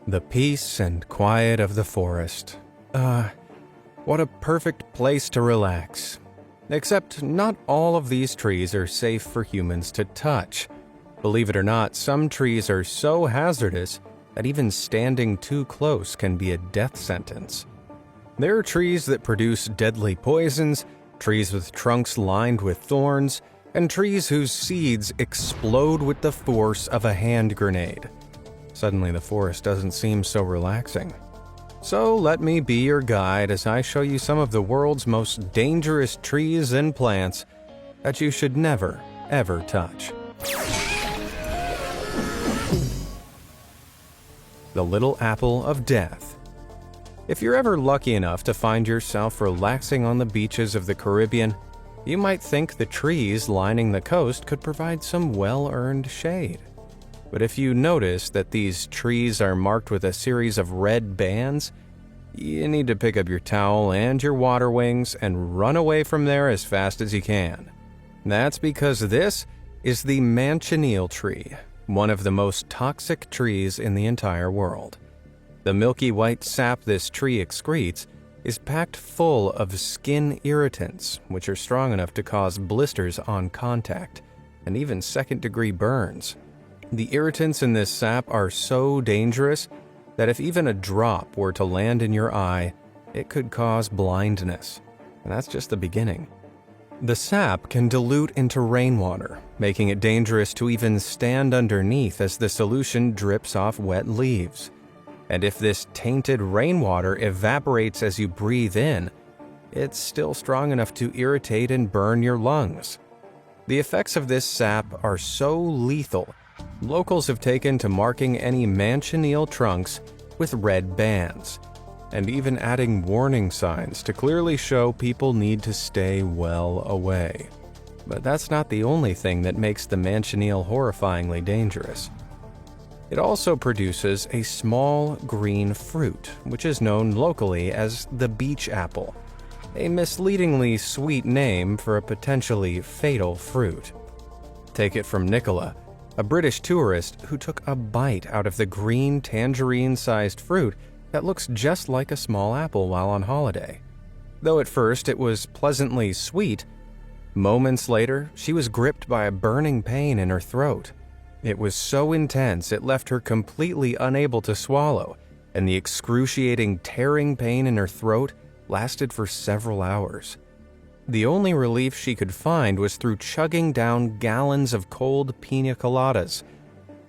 The peace and quiet of the forest. What a perfect place to relax. Except not all of these trees are safe for humans to touch. Believe it or not, some trees are so hazardous that even standing too close can be a death sentence. There are trees that produce deadly poisons, trees with trunks lined with thorns, and trees whose seeds explode with the force of a hand grenade. Suddenly, the forest doesn't seem so relaxing. So let me be your guide as I show you some of the world's most dangerous trees and plants that you should never, ever touch. The Little Apple of Death. If you're ever lucky enough to find yourself relaxing on the beaches of the Caribbean, you might think the trees lining the coast could provide some well-earned shade. But if you notice that these trees are marked with a series of red bands, you need to pick up your towel and your water wings and run away from there as fast as you can. That's because this is the manchineel tree, one of the most toxic trees in the entire world. The milky white sap this tree excretes is packed full of skin irritants, which are strong enough to cause blisters on contact, and even second-degree burns. The irritants in this sap are so dangerous that if even a drop were to land in your eye, it could cause blindness. And that's just the beginning. The sap can dilute into rainwater, making it dangerous to even stand underneath as the solution drips off wet leaves. And if this tainted rainwater evaporates as you breathe in, it's still strong enough to irritate and burn your lungs. The effects of this sap are so lethal, locals have taken to marking any manchineel trunks with red bands, and even adding warning signs to clearly show people need to stay well away. But that's not the only thing that makes the manchineel horrifyingly dangerous. It also produces a small green fruit, which is known locally as the beach apple, a misleadingly sweet name for a potentially fatal fruit. Take it from Nicola, a British tourist who took a bite out of the green tangerine-sized fruit that looks just like a small apple while on holiday. Though at first it was pleasantly sweet, moments later she was gripped by a burning pain in her throat. It was so intense it left her completely unable to swallow, and the excruciating tearing pain in her throat lasted for several hours. The only relief she could find was through chugging down gallons of cold pina coladas.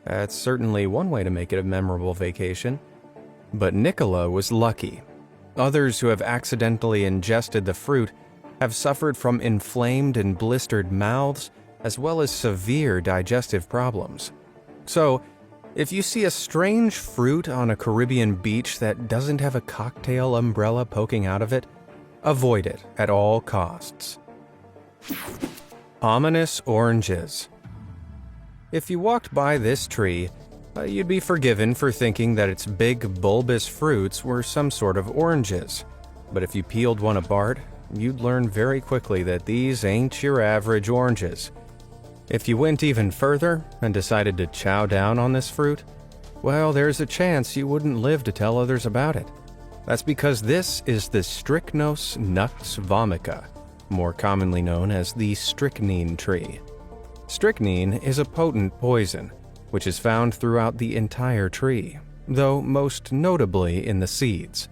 That's certainly one way to make it a memorable vacation. But Nicola was lucky. Others who have accidentally ingested the fruit have suffered from inflamed and blistered mouths, as well as severe digestive problems. So, if you see a strange fruit on a Caribbean beach that doesn't have a cocktail umbrella poking out of it, avoid it at all costs. Ominous oranges. If you walked by this tree, you'd be forgiven for thinking that its big bulbous fruits were some sort of oranges. But if you peeled one apart, you'd learn very quickly that these ain't your average oranges. If you went even further and decided to chow down on this fruit, well, there's a chance you wouldn't live to tell others about it. That's because this is the Strychnos nux vomica, more commonly known as the strychnine tree. Strychnine is a potent poison, which is found throughout the entire tree, though most notably in the seeds.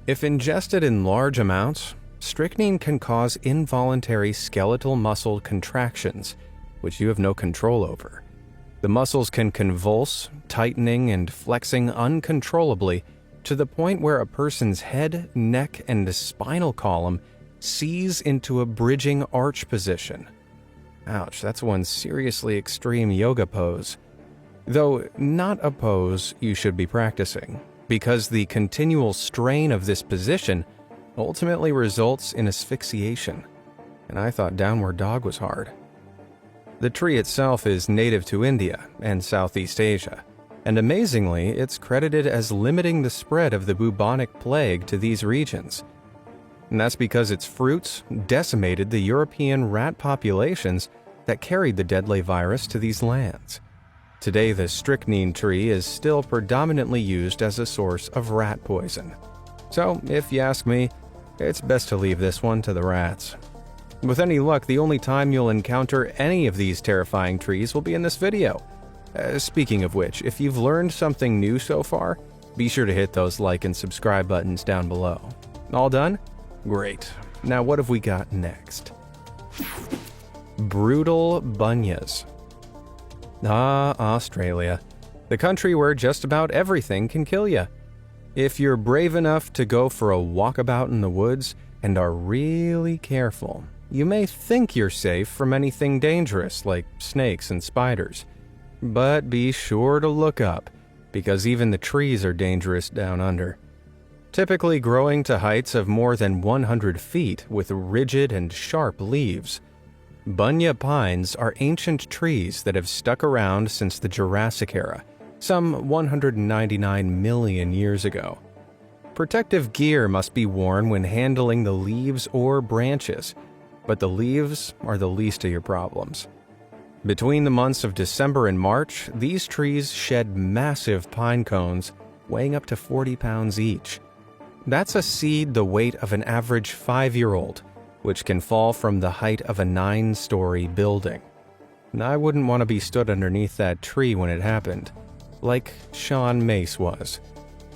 If ingested in large amounts, strychnine can cause involuntary skeletal muscle contractions, which you have no control over. The muscles can convulse, tightening and flexing uncontrollably to the point where a person's head, neck, and spinal column seize into a bridging arch position. Ouch, that's one seriously extreme yoga pose. Though not a pose you should be practicing, because the continual strain of this position ultimately results in asphyxiation. And I thought downward dog was hard. The tree itself is native to India and Southeast Asia, and amazingly, it's credited as limiting the spread of the bubonic plague to these regions. And that's because its fruits decimated the European rat populations that carried the deadly virus to these lands. Today, the strychnine tree is still predominantly used as a source of rat poison. So, if you ask me, it's best to leave this one to the rats. With any luck, the only time you'll encounter any of these terrifying trees will be in this video. Speaking of which, if you've learned something new so far, be sure to hit those like and subscribe buttons down below. All done? Great. Now what have we got next? Brutal bunyas. Australia. The country where just about everything can kill you. If you're brave enough to go for a walkabout in the woods and are really careful, you may think you're safe from anything dangerous like snakes and spiders. But be sure to look up, because even the trees are dangerous down under. Typically growing to heights of more than 100 feet with rigid and sharp leaves. Bunya pines are ancient trees that have stuck around since the Jurassic era, some 199 million years ago. Protective gear must be worn when handling the leaves or branches, but the leaves are the least of your problems. Between the months of December and March, these trees shed massive pine cones weighing up to 40 pounds each. That's a seed the weight of an average 5-year-old, which can fall from the height of a 9-story building. I wouldn't want to be stood underneath that tree when it happened, like Sean Mace was.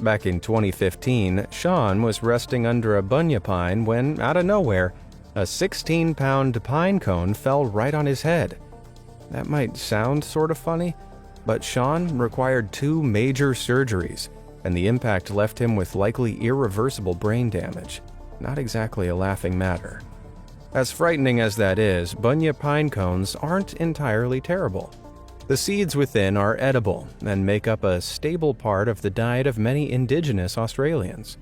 Back in 2015, Sean was resting under a bunya pine when, out of nowhere, a 16-pound pine cone fell right on his head. That might sound sort of funny, but Sean required 2 major surgeries, and the impact left him with likely irreversible brain damage. Not exactly a laughing matter. As frightening as that is, bunya pine cones aren't entirely terrible. The seeds within are edible and make up a stable part of the diet of many indigenous Australians.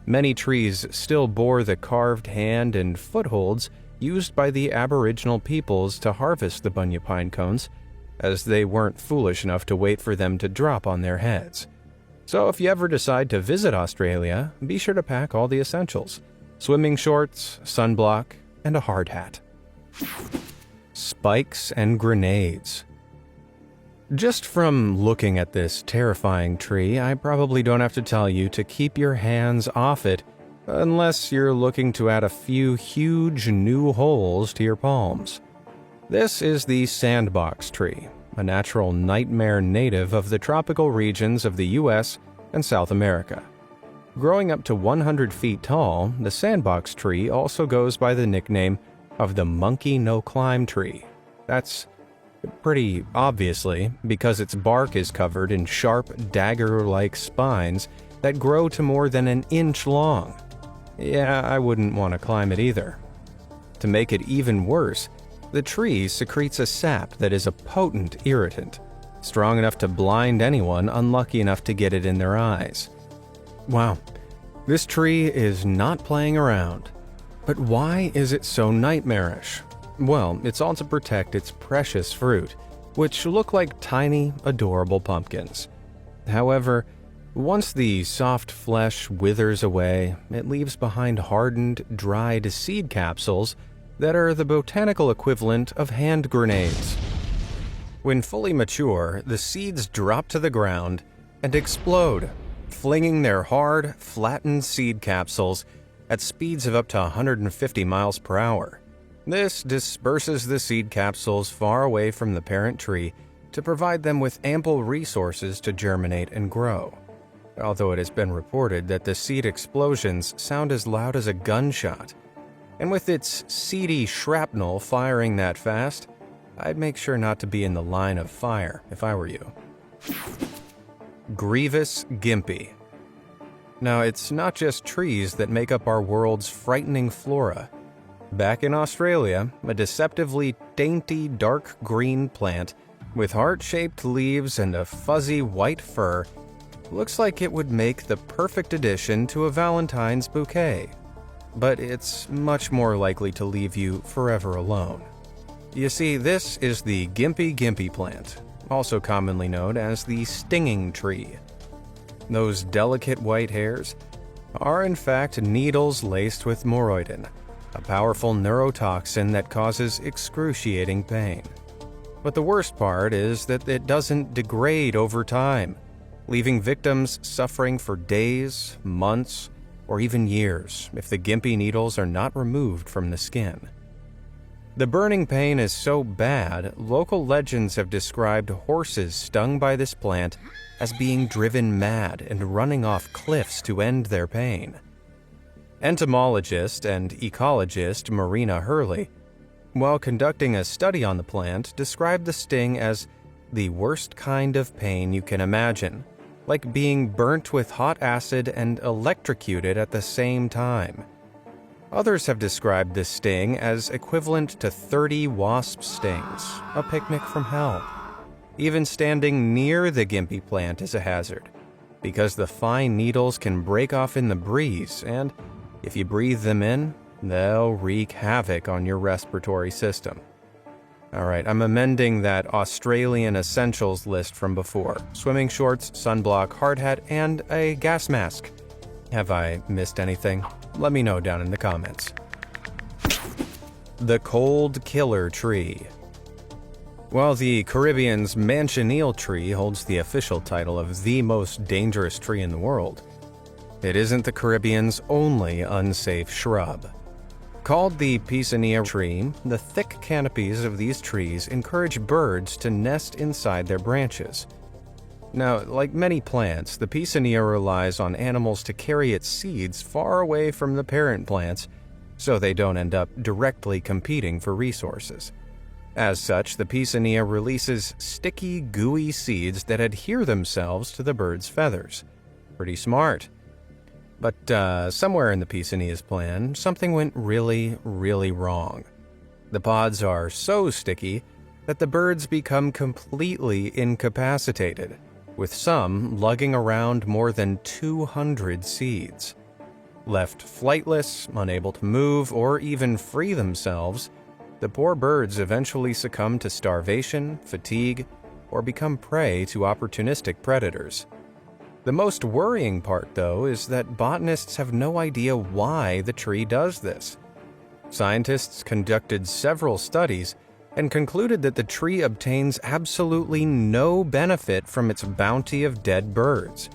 Many trees still bore the carved hand and footholds used by the Aboriginal peoples to harvest the bunya pine cones, as they weren't foolish enough to wait for them to drop on their heads. So if you ever decide to visit Australia, be sure to pack all the essentials: swimming shorts, sunblock, and a hard hat. Spikes and grenades. Just from looking at this terrifying tree, I probably don't have to tell you to keep your hands off it unless you're looking to add a few huge new holes to your palms. This is the sandbox tree, a natural nightmare native of the tropical regions of the US and South America. Growing up to 100 feet tall, the sandbox tree also goes by the nickname of the monkey no-climb tree. That's pretty obviously because its bark is covered in sharp, dagger-like spines that grow to more than an inch long. Yeah, I wouldn't want to climb it either. To make it even worse, the tree secretes a sap that is a potent irritant, strong enough to blind anyone unlucky enough to get it in their eyes. Wow, this tree is not playing around. But why is it so nightmarish? Well, it's all to protect its precious fruit, which look like tiny, adorable pumpkins. However, once the soft flesh withers away, it leaves behind hardened, dried seed capsules that are the botanical equivalent of hand grenades. When fully mature, the seeds drop to the ground and explode, flinging their hard, flattened seed capsules at speeds of up to 150 miles per hour. This disperses the seed capsules far away from the parent tree to provide them with ample resources to germinate and grow. Although it has been reported that the seed explosions sound as loud as a gunshot. And with its seedy shrapnel firing that fast, I'd make sure not to be in the line of fire if I were you. Grievous Gympie. Now, it's not just trees that make up our world's frightening flora. Back in Australia, a deceptively dainty dark green plant with heart-shaped leaves and a fuzzy white fur looks like it would make the perfect addition to a Valentine's bouquet. But it's much more likely to leave you forever alone. You see, this is the Gympie plant, also commonly known as the stinging tree. Those delicate white hairs are in fact needles laced with moroidin, a powerful neurotoxin that causes excruciating pain. But the worst part is that it doesn't degrade over time, leaving victims suffering for days, months, or even years if the Gympie needles are not removed from the skin. The burning pain is so bad, local legends have described horses stung by this plant as being driven mad and running off cliffs to end their pain. Entomologist and ecologist Marina Hurley, while conducting a study on the plant, described the sting as the worst kind of pain you can imagine, like being burnt with hot acid and electrocuted at the same time. Others have described this sting as equivalent to 30 wasp stings, a picnic from hell. Even standing near the Gympie plant is a hazard, because the fine needles can break off in the breeze, and if you breathe them in, they'll wreak havoc on your respiratory system. Alright, I'm amending that Australian essentials list from before. Swimming shorts, sunblock, hard hat, and a gas mask. Have I missed anything? Let me know down in the comments. The Cold Killer Tree. While the Caribbean's Manchineel tree holds the official title of the most dangerous tree in the world, it isn't the Caribbean's only unsafe shrub. Called the Piscina tree, the thick canopies of these trees encourage birds to nest inside their branches. Now, like many plants, the Piscina relies on animals to carry its seeds far away from the parent plants, so they don't end up directly competing for resources. As such, the Piscina releases sticky, gooey seeds that adhere themselves to the bird's feathers. Pretty smart. But somewhere in the Piscina's plan, something went really, really wrong. The pods are so sticky that the birds become completely incapacitated, with some lugging around more than 200 seeds. Left flightless, unable to move or even free themselves, the poor birds eventually succumb to starvation, fatigue, or become prey to opportunistic predators. The most worrying part, though, is that botanists have no idea why the tree does this. Scientists conducted several studies and concluded that the tree obtains absolutely no benefit from its bounty of dead birds.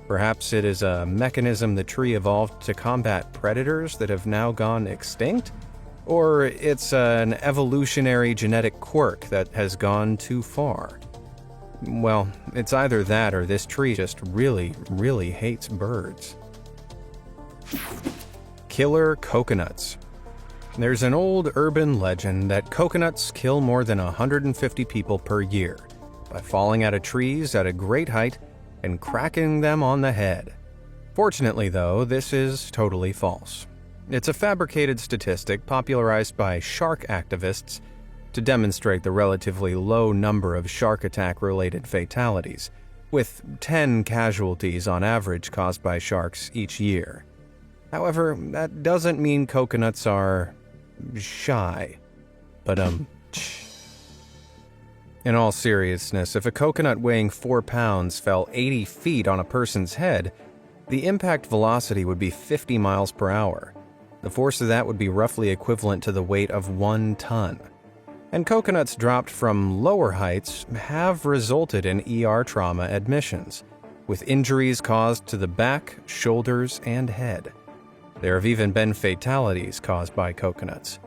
Perhaps it is a mechanism the tree evolved to combat predators that have now gone extinct? Or it's an evolutionary genetic quirk that has gone too far. Well, it's either that or this tree just really, really hates birds. Killer coconuts. There's an old urban legend that coconuts kill more than 150 people per year by falling out of trees at a great height and cracking them on the head. Fortunately, though, this is totally false. It's a fabricated statistic popularized by shark activists to demonstrate the relatively low number of shark attack-related fatalities, with 10 casualties on average caused by sharks each year. However, that doesn't mean coconuts are shy. But in all seriousness, if a coconut weighing 4 pounds fell 80 feet on a person's head, the impact velocity would be 50 miles per hour. The force of that would be roughly equivalent to the weight of 1 ton. And coconuts dropped from lower heights have resulted in ER trauma admissions, with injuries caused to the back, shoulders, and head. There have even been fatalities caused by coconuts.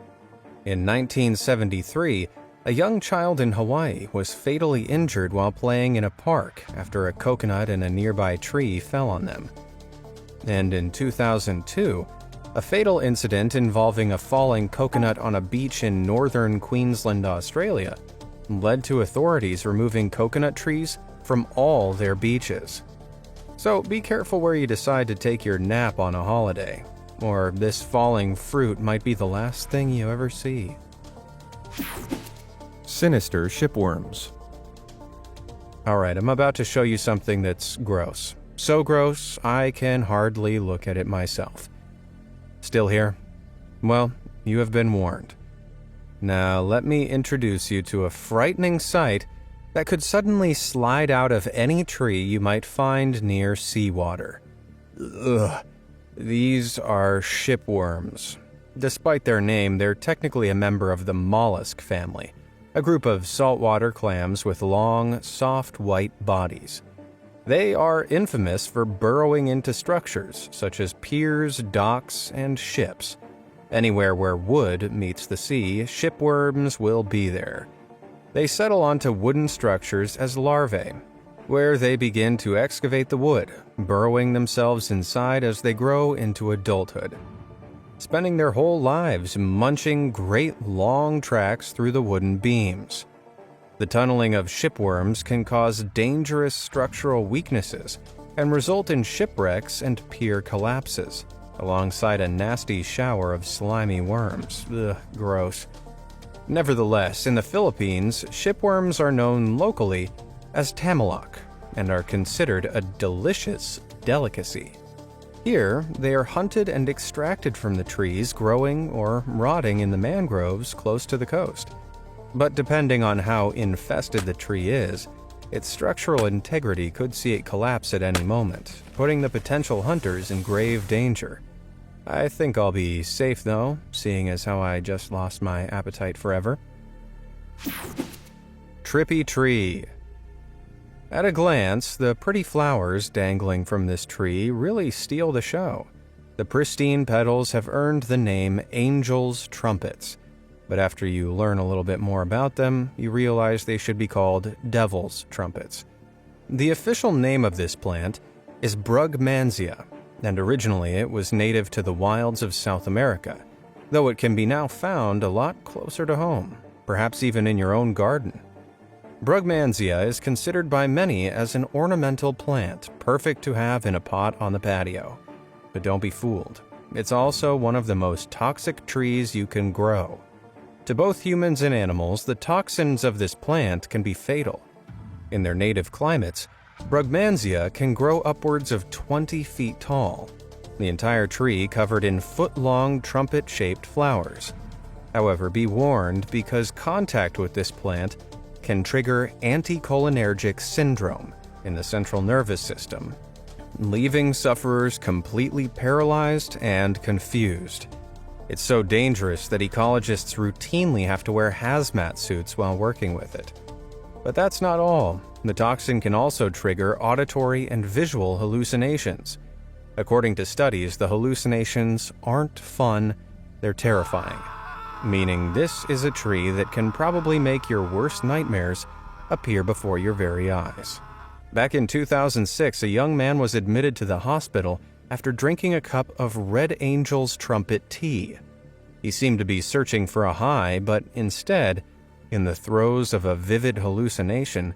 In 1973, a young child in Hawaii was fatally injured while playing in a park after a coconut in a nearby tree fell on them. And in 2002, a fatal incident involving a falling coconut on a beach in northern Queensland, Australia, led to authorities removing coconut trees from all their beaches. So be careful where you decide to take your nap on a holiday, or this falling fruit might be the last thing you ever see. Sinister shipworms. Alright, I'm about to show you something that's gross. So gross, I can hardly look at it myself. Still here? Well, you have been warned. Now, let me introduce you to a frightening sight that could suddenly slide out of any tree you might find near seawater. Ugh. These are shipworms. Despite their name, they're technically a member of the mollusk family, a group of saltwater clams with long, soft white bodies. They are infamous for burrowing into structures such as piers, docks, and ships. Anywhere where wood meets the sea, shipworms will be there. They settle onto wooden structures as larvae, where they begin to excavate the wood, burrowing themselves inside as they grow into adulthood, spending their whole lives munching great long tracks through the wooden beams. The tunneling of shipworms can cause dangerous structural weaknesses and result in shipwrecks and pier collapses, alongside a nasty shower of slimy worms. Ugh, gross. Nevertheless, in the Philippines, shipworms are known locally as tamilok and are considered a delicious delicacy. Here, they are hunted and extracted from the trees growing or rotting in the mangroves close to the coast. But depending on how infested the tree is, its structural integrity could see it collapse at any moment, putting the potential hunters in grave danger. I think I'll be safe though, seeing as how I just lost my appetite forever. Trippy tree. At a glance, the pretty flowers dangling from this tree really steal the show. The pristine petals have earned the name angel's trumpets, but after you learn a little bit more about them, you realize they should be called devil's trumpets. The official name of this plant is Brugmansia, and originally it was native to the wilds of South America, though it can be now found a lot closer to home, perhaps even in your own garden. Brugmansia is considered by many as an ornamental plant, perfect to have in a pot on the patio. But don't be fooled. It's also one of the most toxic trees you can grow. To both humans and animals, the toxins of this plant can be fatal. In their native climates, Brugmansia can grow upwards of 20 feet tall, the entire tree covered in foot-long trumpet-shaped flowers. However, be warned, because contact with this plant can trigger anticholinergic syndrome in the central nervous system, leaving sufferers completely paralyzed and confused. It's so dangerous that ecologists routinely have to wear hazmat suits while working with it. But that's not all. The toxin can also trigger auditory and visual hallucinations. According to studies, the hallucinations aren't fun, they're terrifying. Meaning this is a tree that can probably make your worst nightmares appear before your very eyes. Back in 2006, a young man was admitted to the hospital after drinking a cup of Red Angel's trumpet tea. He seemed to be searching for a high, but instead, in the throes of a vivid hallucination,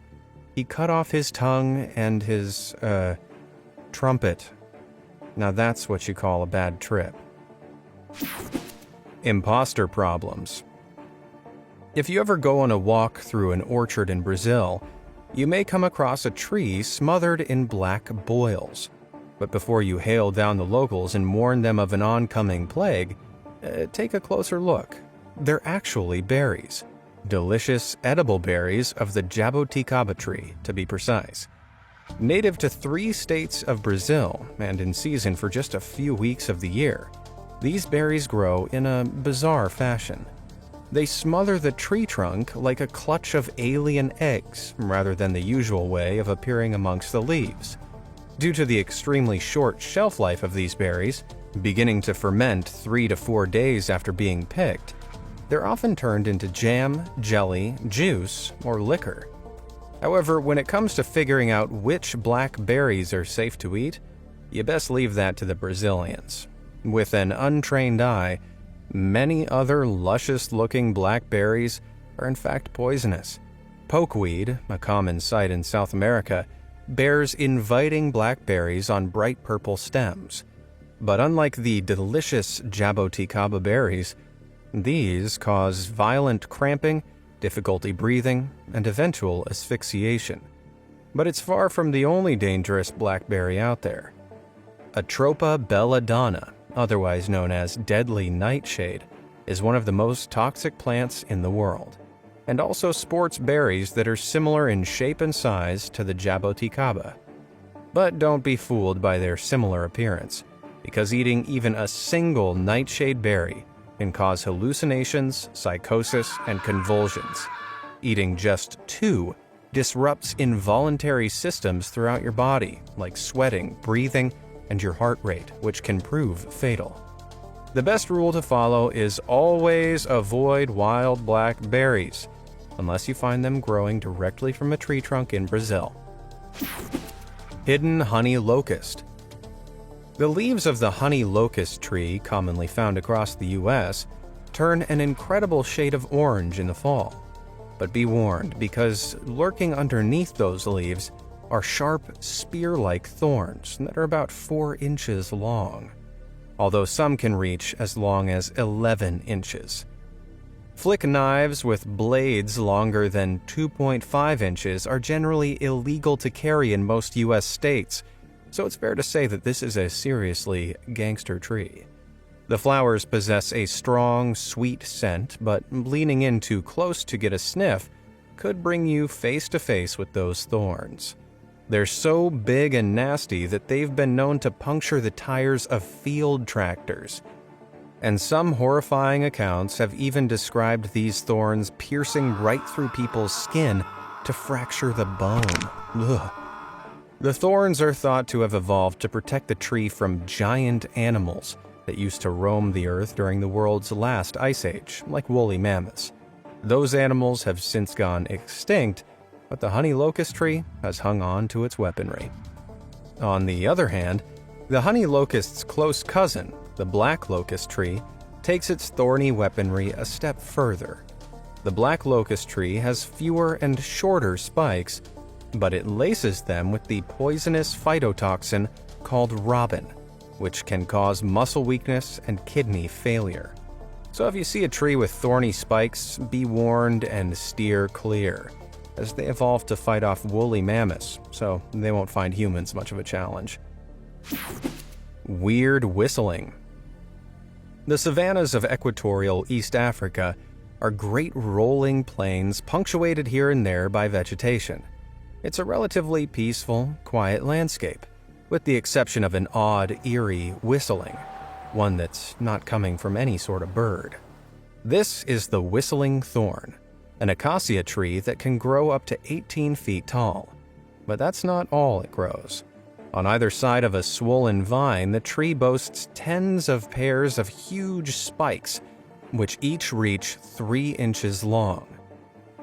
he cut off his tongue and his, trumpet. Now that's what you call a bad trip. Imposter problems. If you ever go on a walk through an orchard in Brazil, you may come across a tree smothered in black boils. But before you hail down the locals and warn them of an oncoming plague, take a closer look. They're actually berries. Delicious, edible berries of the jaboticaba tree, to be precise. Native to 3 states of Brazil, and in season for just a few weeks of the year, these berries grow in a bizarre fashion. They smother the tree trunk like a clutch of alien eggs, rather than the usual way of appearing amongst the leaves. Due to the extremely short shelf life of these berries, beginning to ferment 3 to 4 days after being picked, they're often turned into jam, jelly, juice, or liquor. However, when it comes to figuring out which black berries are safe to eat, you best leave that to the Brazilians. With an untrained eye, many other luscious-looking black berries are in fact poisonous. Pokeweed, a common sight in South America, bears inviting blackberries on bright purple stems. But unlike the delicious jaboticaba berries, these cause violent cramping, difficulty breathing, and eventual asphyxiation. But it's far from the only dangerous blackberry out there. Atropa belladonna, otherwise known as deadly nightshade, is one of the most toxic plants in the world, and also sports berries that are similar in shape and size to the jaboticaba. But don't be fooled by their similar appearance, because eating even a single nightshade berry can cause hallucinations, psychosis, and convulsions. Eating just 2 disrupts involuntary systems throughout your body, like sweating, breathing, and your heart rate, which can prove fatal. The best rule to follow is always avoid wild blackberries, unless you find them growing directly from a tree trunk in Brazil. Hidden honey locust. The leaves of the honey locust tree, commonly found across the U.S., turn an incredible shade of orange in the fall. But be warned, because lurking underneath those leaves are sharp, spear-like thorns that are about 4 inches long, although some can reach as long as 11 inches. Flick knives with blades longer than 2.5 inches are generally illegal to carry in most U.S. states, so it's fair to say that this is a seriously gangster tree. The flowers possess a strong, sweet scent, but leaning in too close to get a sniff could bring you face to face with those thorns. They're so big and nasty that they've been known to puncture the tires of field tractors. And some horrifying accounts have even described these thorns piercing right through people's skin to fracture the bone. Ugh. The thorns are thought to have evolved to protect the tree from giant animals that used to roam the earth during the world's last ice age, like woolly mammoths. Those animals have since gone extinct, but the honey locust tree has hung on to its weaponry. On the other hand, the honey locust's close cousin, the black locust tree, takes its thorny weaponry a step further. The black locust tree has fewer and shorter spikes, but it laces them with the poisonous phytotoxin called robin, which can cause muscle weakness and kidney failure. So if you see a tree with thorny spikes, be warned and steer clear, as they evolved to fight off woolly mammoths, so they won't find humans much of a challenge. Weird whistling. The savannas of equatorial East Africa are great rolling plains punctuated here and there by vegetation. It's a relatively peaceful, quiet landscape, with the exception of an odd, eerie whistling, one that's not coming from any sort of bird. This is the whistling thorn, an acacia tree that can grow up to 18 feet tall. But that's not all it grows. On either side of a swollen vine, the tree boasts tens of pairs of huge spikes, which each reach 3 inches long.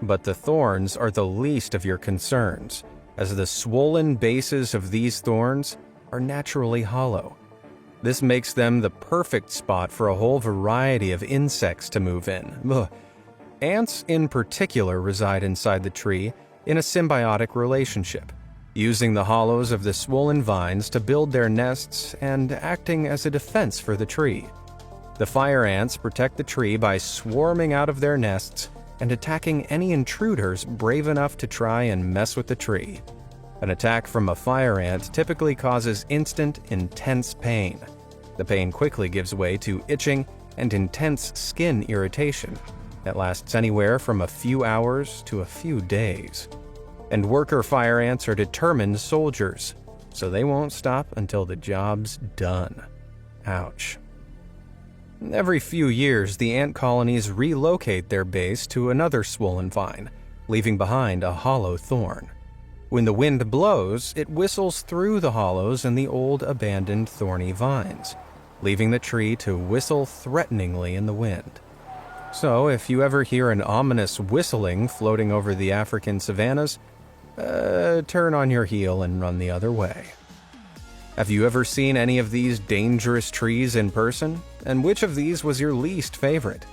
But the thorns are the least of your concerns, as the swollen bases of these thorns are naturally hollow. This makes them the perfect spot for a whole variety of insects to move in. Ugh. Ants in particular reside inside the tree in a symbiotic relationship, using the hollows of the swollen vines to build their nests and acting as a defense for the tree. The fire ants protect the tree by swarming out of their nests and attacking any intruders brave enough to try and mess with the tree. An attack from a fire ant typically causes instant, intense pain. The pain quickly gives way to itching and intense skin irritation that lasts anywhere from a few hours to a few days. And worker fire ants are determined soldiers, so they won't stop until the job's done. Ouch. Every few years, the ant colonies relocate their base to another swollen vine, leaving behind a hollow thorn. When the wind blows, it whistles through the hollows in the old abandoned thorny vines, leaving the tree to whistle threateningly in the wind. So if you ever hear an ominous whistling floating over the African savannas, turn on your heel and run the other way. Have you ever seen any of these dangerous trees in person? And which of these was your least favorite?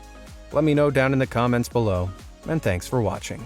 Let me know down in the comments below, and thanks for watching.